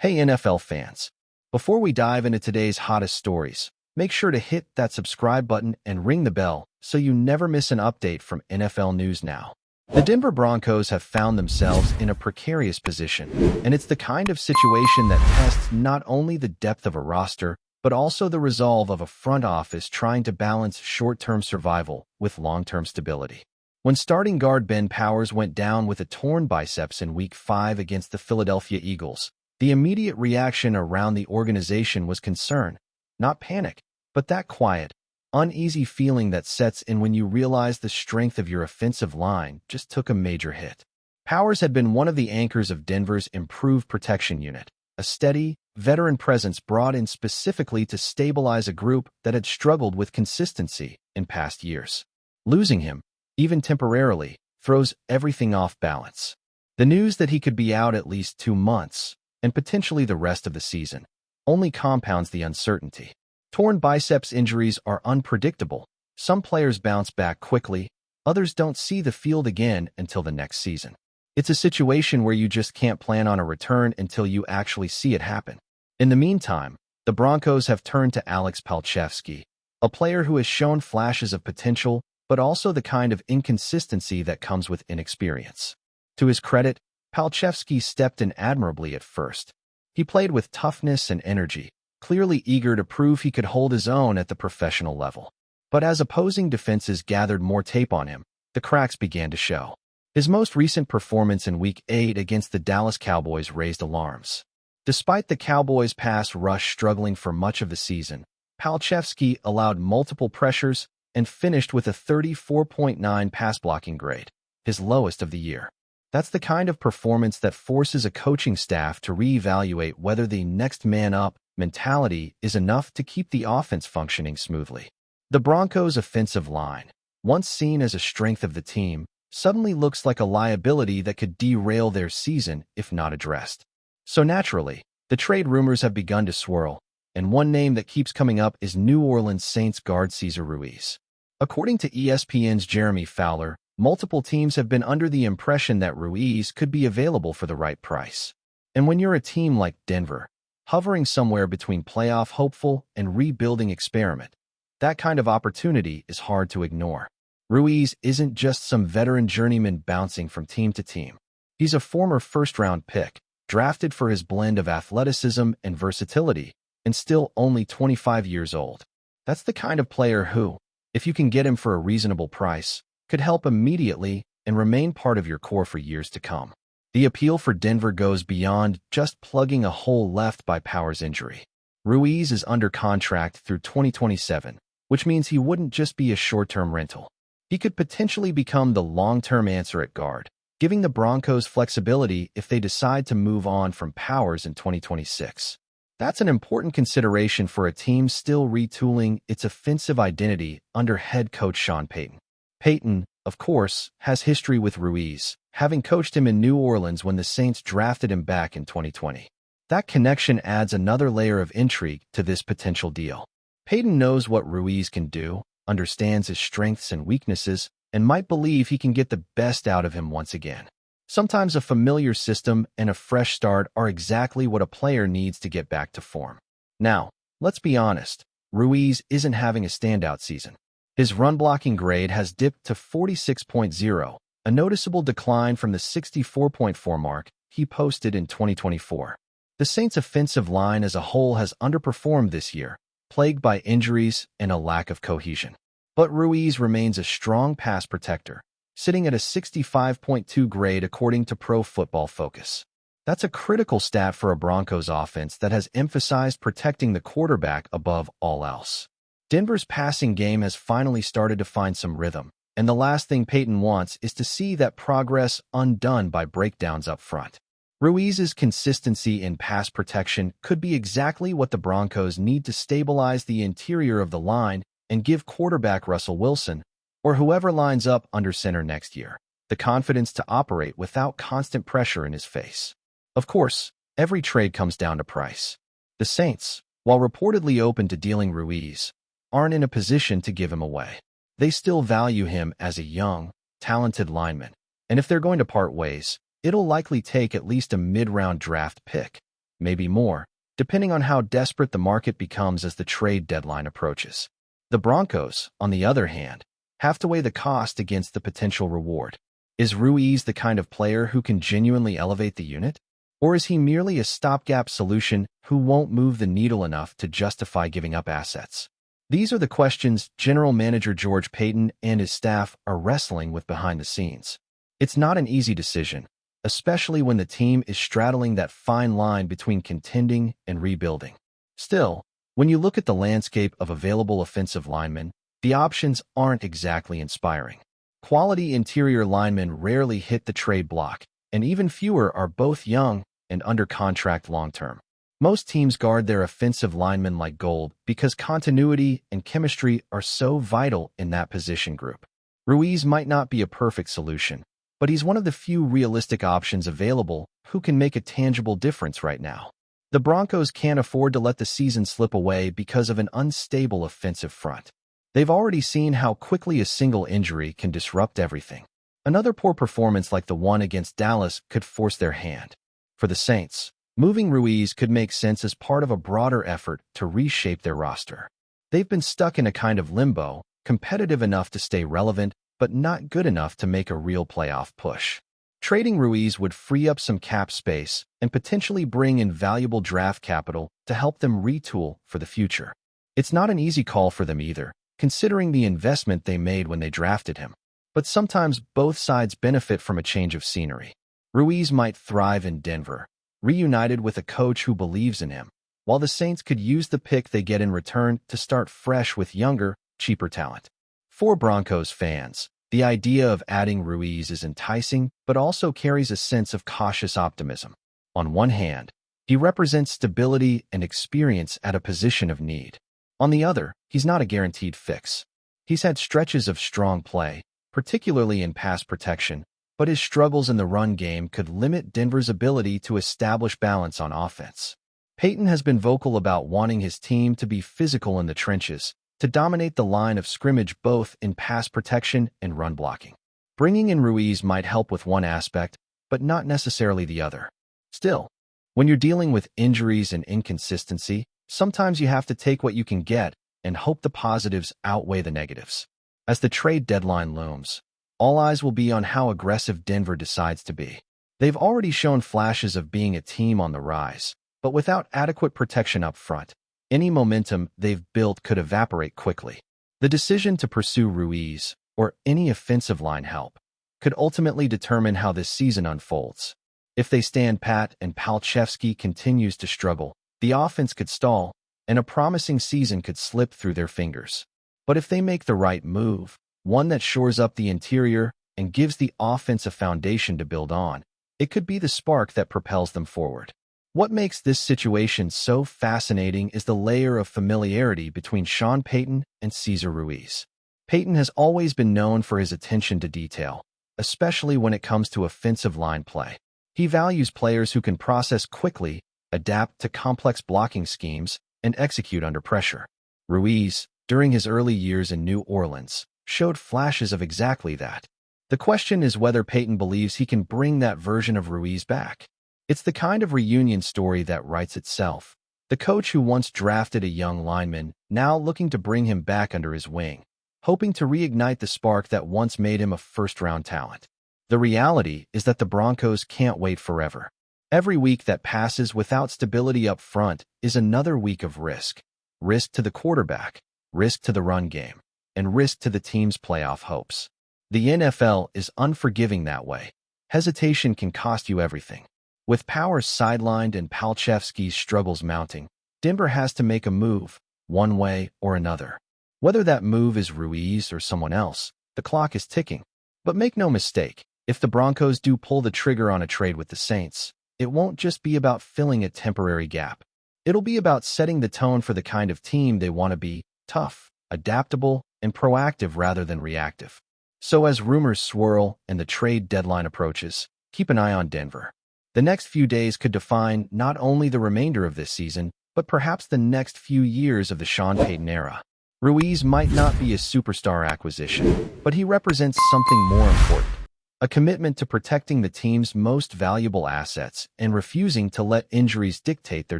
Hey NFL fans, before we dive into today's hottest stories, make sure to hit that subscribe button and ring the bell so you never miss an update from NFL News Now. The Denver Broncos have found themselves in a precarious position, and it's the kind of situation that tests not only the depth of a roster, but also the resolve of a front office trying to balance short-term survival with long-term stability. When starting guard Ben Powers went down with a torn biceps in Week 5 against the Philadelphia Eagles, the immediate reaction around the organization was concern, not panic, but that quiet, uneasy feeling that sets in when you realize the strength of your offensive line just took a major hit. Powers had been one of the anchors of Denver's improved protection unit, a steady, veteran presence brought in specifically to stabilize a group that had struggled with consistency in past years. Losing him, even temporarily, throws everything off balance. The news that he could be out at least 2 months, and potentially the rest of the season, only compounds the uncertainty. Torn biceps injuries are unpredictable. Some players bounce back quickly, others don't see the field again until the next season. It's a situation where you just can't plan on a return until you actually see it happen. In the meantime, the Broncos have turned to Alex Palczewski, a player who has shown flashes of potential, but also the kind of inconsistency that comes with inexperience. To his credit, Palczewski stepped in admirably at first. He played with toughness and energy, clearly eager to prove he could hold his own at the professional level. But as opposing defenses gathered more tape on him, the cracks began to show. His most recent performance in Week 8 against the Dallas Cowboys raised alarms. Despite the Cowboys' pass rush struggling for much of the season, Palczewski allowed multiple pressures and finished with a 34.9 pass blocking grade, his lowest of the year. That's the kind of performance that forces a coaching staff to reevaluate whether the next man up mentality is enough to keep the offense functioning smoothly. The Broncos' offensive line, once seen as a strength of the team, suddenly looks like a liability that could derail their season if not addressed. So naturally, the trade rumors have begun to swirl, and one name that keeps coming up is New Orleans Saints guard Cesar Ruiz. According to ESPN's Jeremy Fowler, multiple teams have been under the impression that Ruiz could be available for the right price. And when you're a team like Denver, hovering somewhere between playoff hopeful and rebuilding experiment, that kind of opportunity is hard to ignore. Ruiz isn't just some veteran journeyman bouncing from team to team. He's a former first-round pick, drafted for his blend of athleticism and versatility, and still only 25 years old. That's the kind of player who, if you can get him for a reasonable price, could help immediately and remain part of your core for years to come. The appeal for Denver goes beyond just plugging a hole left by Powers' injury. Ruiz is under contract through 2027, which means he wouldn't just be a short-term rental. He could potentially become the long-term answer at guard, giving the Broncos flexibility if they decide to move on from Powers in 2026. That's an important consideration for a team still retooling its offensive identity under head coach Sean Payton. Payton, of course, has history with Ruiz, having coached him in New Orleans when the Saints drafted him back in 2020. That connection adds another layer of intrigue to this potential deal. Payton knows what Ruiz can do, understands his strengths and weaknesses, and might believe he can get the best out of him once again. Sometimes a familiar system and a fresh start are exactly what a player needs to get back to form. Now, let's be honest, Ruiz isn't having a standout season. His run-blocking grade has dipped to 46.0, a noticeable decline from the 64.4 mark he posted in 2024. The Saints' offensive line as a whole has underperformed this year, plagued by injuries and a lack of cohesion. But Ruiz remains a strong pass protector, sitting at a 65.2 grade according to Pro Football Focus. That's a critical stat for a Broncos offense that has emphasized protecting the quarterback above all else. Denver's passing game has finally started to find some rhythm, and the last thing Payton wants is to see that progress undone by breakdowns up front. Ruiz's consistency in pass protection could be exactly what the Broncos need to stabilize the interior of the line and give quarterback Russell Wilson, or whoever lines up under center next year, the confidence to operate without constant pressure in his face. Of course, every trade comes down to price. The Saints, while reportedly open to dealing Ruiz, aren't in a position to give him away. They still value him as a young, talented lineman, and if they're going to part ways, it'll likely take at least a mid-round draft pick. maybe more, depending on how desperate the market becomes as the trade deadline approaches. The Broncos, on the other hand, have to weigh the cost against the potential reward. Is Ruiz the kind of player who can genuinely elevate the unit? Or is he merely a stopgap solution who won't move the needle enough to justify giving up assets? These are the questions General Manager George Payton and his staff are wrestling with behind the scenes. It's not an easy decision, especially when the team is straddling that fine line between contending and rebuilding. Still, when you look at the landscape of available offensive linemen, the options aren't exactly inspiring. Quality interior linemen rarely hit the trade block, and even fewer are both young and under contract long-term. Most teams guard their offensive linemen like gold because continuity and chemistry are so vital in that position group. Ruiz might not be a perfect solution, but he's one of the few realistic options available who can make a tangible difference right now. The Broncos can't afford to let the season slip away because of an unstable offensive front. They've already seen how quickly a single injury can disrupt everything. Another poor performance like the one against Dallas could force their hand. For the Saints, moving Ruiz could make sense as part of a broader effort to reshape their roster. They've been stuck in a kind of limbo, competitive enough to stay relevant, but not good enough to make a real playoff push. Trading Ruiz would free up some cap space and potentially bring in valuable draft capital to help them retool for the future. It's not an easy call for them either, considering the investment they made when they drafted him. But sometimes both sides benefit from a change of scenery. Ruiz might thrive in Denver, reunited with a coach who believes in him, while the Saints could use the pick they get in return to start fresh with younger, cheaper talent. For Broncos fans, the idea of adding Ruiz is enticing, but also carries a sense of cautious optimism. On one hand, he represents stability and experience at a position of need. On the other, he's not a guaranteed fix. He's had stretches of strong play, particularly in pass protection, but his struggles in the run game could limit Denver's ability to establish balance on offense. Payton has been vocal about wanting his team to be physical in the trenches, to dominate the line of scrimmage both in pass protection and run blocking. Bringing in Ruiz might help with one aspect, but not necessarily the other. Still, when you're dealing with injuries and inconsistency, sometimes you have to take what you can get and hope the positives outweigh the negatives. As the trade deadline looms, all eyes will be on how aggressive Denver decides to be. They've already shown flashes of being a team on the rise, but without adequate protection up front, any momentum they've built could evaporate quickly. The decision to pursue Ruiz, or any offensive line help, could ultimately determine how this season unfolds. If they stand pat and Palchevsky continues to struggle, the offense could stall, and a promising season could slip through their fingers. But if they make the right move, one that shores up the interior and gives the offense a foundation to build on, it could be the spark that propels them forward. What makes this situation so fascinating is the layer of familiarity between Sean Payton and Cesar Ruiz. Payton has always been known for his attention to detail, especially when it comes to offensive line play. He values players who can process quickly, adapt to complex blocking schemes, and execute under pressure. Ruiz, during his early years in New Orleans, showed flashes of exactly that. The question is whether Payton believes he can bring that version of Ruiz back. It's the kind of reunion story that writes itself. The coach who once drafted a young lineman, now looking to bring him back under his wing, hoping to reignite the spark that once made him a first-round talent. The reality is that the Broncos can't wait forever. Every week that passes without stability up front is another week of risk. Risk to the quarterback, risk to the run game, and risk to the team's playoff hopes. The NFL is unforgiving that way. Hesitation can cost you everything. With Powers sidelined and Palchevsky's struggles mounting, Denver has to make a move, one way or another. Whether that move is Ruiz or someone else, the clock is ticking. But make no mistake, if the Broncos do pull the trigger on a trade with the Saints, it won't just be about filling a temporary gap. It'll be about setting the tone for the kind of team they want to be: tough, adaptable, and proactive rather than reactive. So as rumors swirl and the trade deadline approaches, keep an eye on Denver. The next few days could define not only the remainder of this season, but perhaps the next few years of the Sean Payton era. Ruiz might not be a superstar acquisition, but he represents something more important: a commitment to protecting the team's most valuable assets and refusing to let injuries dictate their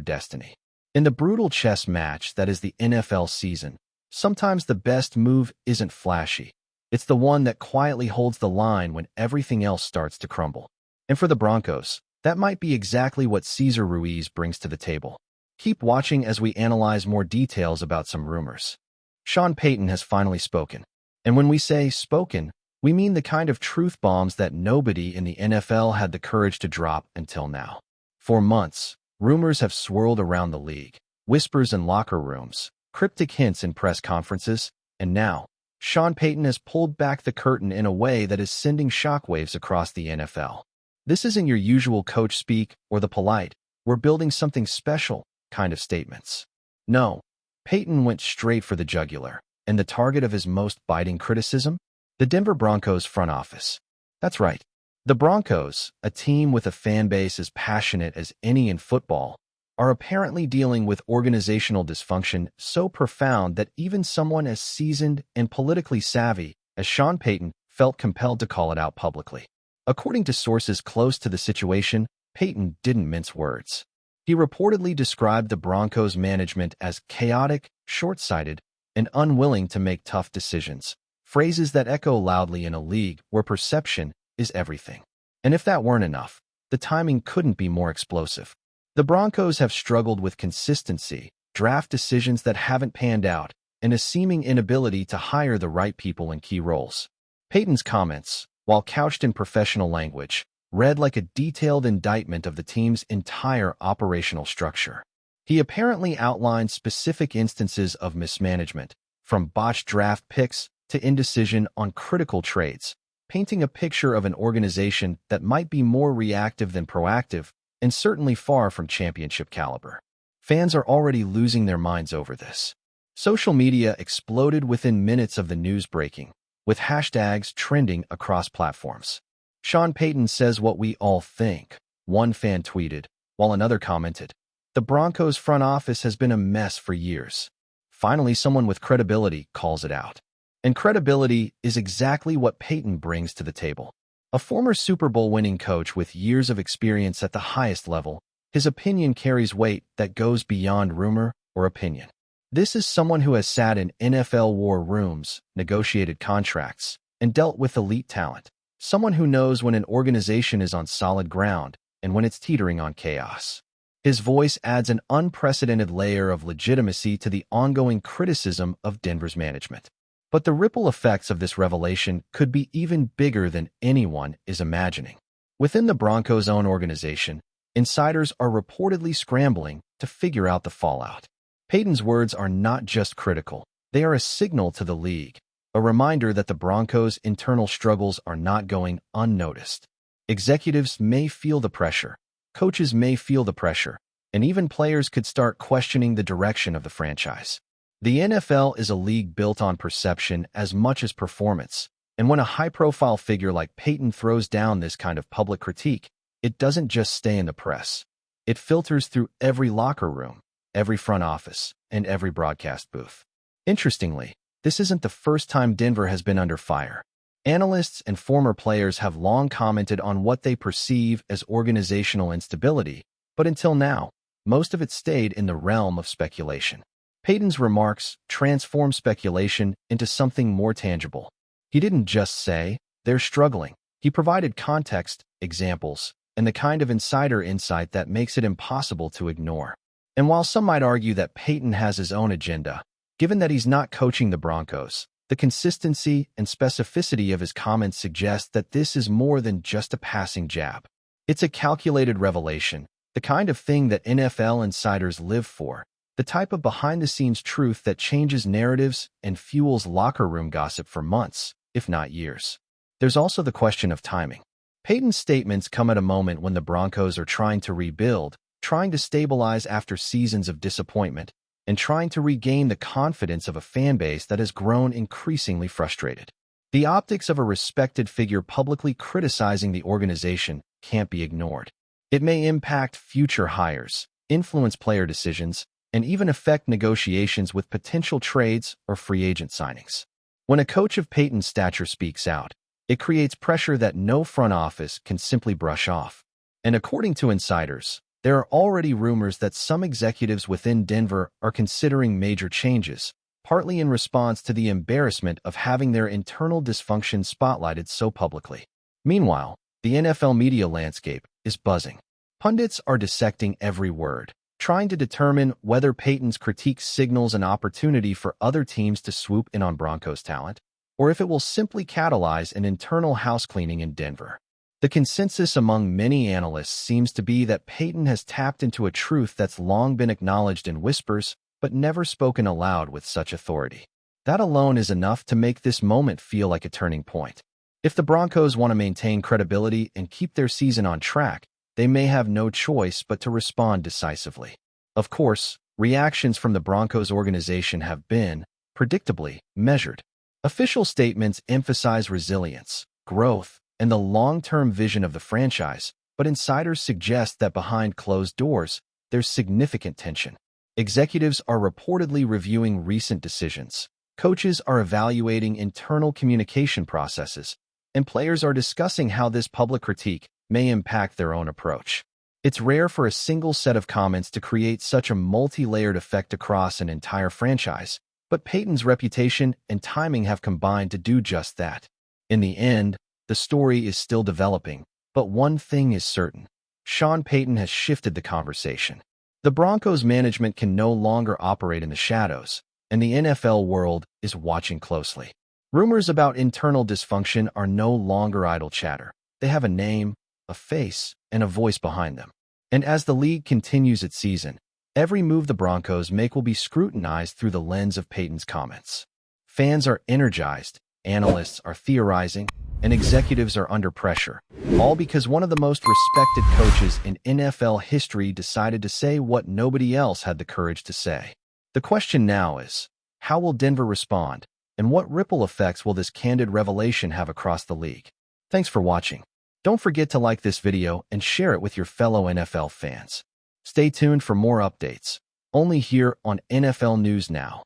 destiny. In the brutal chess match that is the NFL season, sometimes the best move isn't flashy. It's the one that quietly holds the line when everything else starts to crumble. And for the Broncos, that might be exactly what Cesar Ruiz brings to the table. Keep watching as we analyze more details about some rumors. Sean Payton has finally spoken. And when we say spoken, we mean the kind of truth bombs that nobody in the NFL had the courage to drop until now. For months, rumors have swirled around the league, whispers in locker rooms, cryptic hints in press conferences, and now, Sean Payton has pulled back the curtain in a way that is sending shockwaves across the NFL. This isn't your usual coach speak or the polite, "we're building something special" kind of statements. No, Payton went straight for the jugular, and the target of his most biting criticism? The Denver Broncos front office. That's right. The Broncos, a team with a fan base as passionate as any in football, are apparently dealing with organizational dysfunction so profound that even someone as seasoned and politically savvy as Sean Payton felt compelled to call it out publicly. According to sources close to the situation, Payton didn't mince words. He reportedly described the Broncos management as chaotic, short-sighted, and unwilling to make tough decisions, phrases that echo loudly in a league where perception is everything. And if that weren't enough, the timing couldn't be more explosive. The Broncos have struggled with consistency, draft decisions that haven't panned out, and a seeming inability to hire the right people in key roles. Payton's comments, while couched in professional language, read like a detailed indictment of the team's entire operational structure. He apparently outlined specific instances of mismanagement, from botched draft picks to indecision on critical trades, painting a picture of an organization that might be more reactive than proactive and certainly far from championship caliber. Fans are already losing their minds over this. Social media exploded within minutes of the news breaking, with hashtags trending across platforms. Sean Payton says what we all think, one fan tweeted, while another commented, "The Broncos front office has been a mess for years." Finally, someone with credibility calls it out. And credibility is exactly what Payton brings to the table. A former Super Bowl winning coach with years of experience at the highest level, his opinion carries weight that goes beyond rumor or opinion. This is someone who has sat in NFL war rooms, negotiated contracts, and dealt with elite talent. Someone who knows when an organization is on solid ground and when it's teetering on chaos. His voice adds an unprecedented layer of legitimacy to the ongoing criticism of Denver's management. But the ripple effects of this revelation could be even bigger than anyone is imagining. Within the Broncos' own organization, insiders are reportedly scrambling to figure out the fallout. Payton's words are not just critical, they are a signal to the league, a reminder that the Broncos' internal struggles are not going unnoticed. Executives may feel the pressure, coaches may feel the pressure, and even players could start questioning the direction of the franchise. The NFL is a league built on perception as much as performance, and when a high-profile figure like Payton throws down this kind of public critique, it doesn't just stay in the press. It filters through every locker room, every front office, and every broadcast booth. Interestingly, this isn't the first time Denver has been under fire. Analysts and former players have long commented on what they perceive as organizational instability, but until now, most of it stayed in the realm of speculation. Payton's remarks transformed speculation into something more tangible. He didn't just say, "they're struggling." He provided context, examples, and the kind of insider insight that makes it impossible to ignore. And while some might argue that Payton has his own agenda, given that he's not coaching the Broncos, the consistency and specificity of his comments suggest that this is more than just a passing jab. It's a calculated revelation, the kind of thing that NFL insiders live for, the type of behind-the-scenes truth that changes narratives and fuels locker room gossip for months, if not years. There's also the question of timing. Payton's statements come at a moment when the Broncos are trying to rebuild, trying to stabilize after seasons of disappointment, and trying to regain the confidence of a fan base that has grown increasingly frustrated. The optics of a respected figure publicly criticizing the organization can't be ignored. It may impact future hires, influence player decisions, and even affect negotiations with potential trades or free agent signings. When a coach of Payton's stature speaks out, It creates pressure that no front office can simply brush off. And according to insiders, there are already rumors that some executives within Denver are considering major changes, partly in response to the embarrassment of having their internal dysfunction spotlighted so publicly. Meanwhile, the NFL media landscape is buzzing. Pundits are dissecting every word, trying to determine whether Payton's critique signals an opportunity for other teams to swoop in on Broncos talent, or if it will simply catalyze an internal housecleaning in Denver. The consensus among many analysts seems to be that Payton has tapped into a truth that's long been acknowledged in whispers, but never spoken aloud with such authority. That alone is enough to make this moment feel like a turning point. If the Broncos want to maintain credibility and keep their season on track, they may have no choice but to respond decisively. Of course, reactions from the Broncos organization have been, predictably, measured. Official statements emphasize resilience, growth, and the long-term vision of the franchise, but insiders suggest that behind closed doors, there's significant tension. Executives are reportedly reviewing recent decisions, coaches are evaluating internal communication processes, and players are discussing how this public critique may impact their own approach. It's rare for a single set of comments to create such a multi-layered effect across an entire franchise, but Payton's reputation and timing have combined to do just that. In the end, the story is still developing, but one thing is certain. Sean Payton has shifted the conversation. The Broncos management can no longer operate in the shadows, and the NFL world is watching closely. Rumors about internal dysfunction are no longer idle chatter. They have a name, a face, and a voice behind them. And as the league continues its season, every move the Broncos make will be scrutinized through the lens of Payton's comments. Fans are energized, analysts are theorizing, and executives are under pressure, all because one of the most respected coaches in NFL history decided to say what nobody else had the courage to say. The question now is, how will Denver respond, and what ripple effects will this candid revelation have across the league? Thanks for watching. Don't forget to like this video and share it with your fellow NFL fans. Stay tuned for more updates, only here on NFL News Now.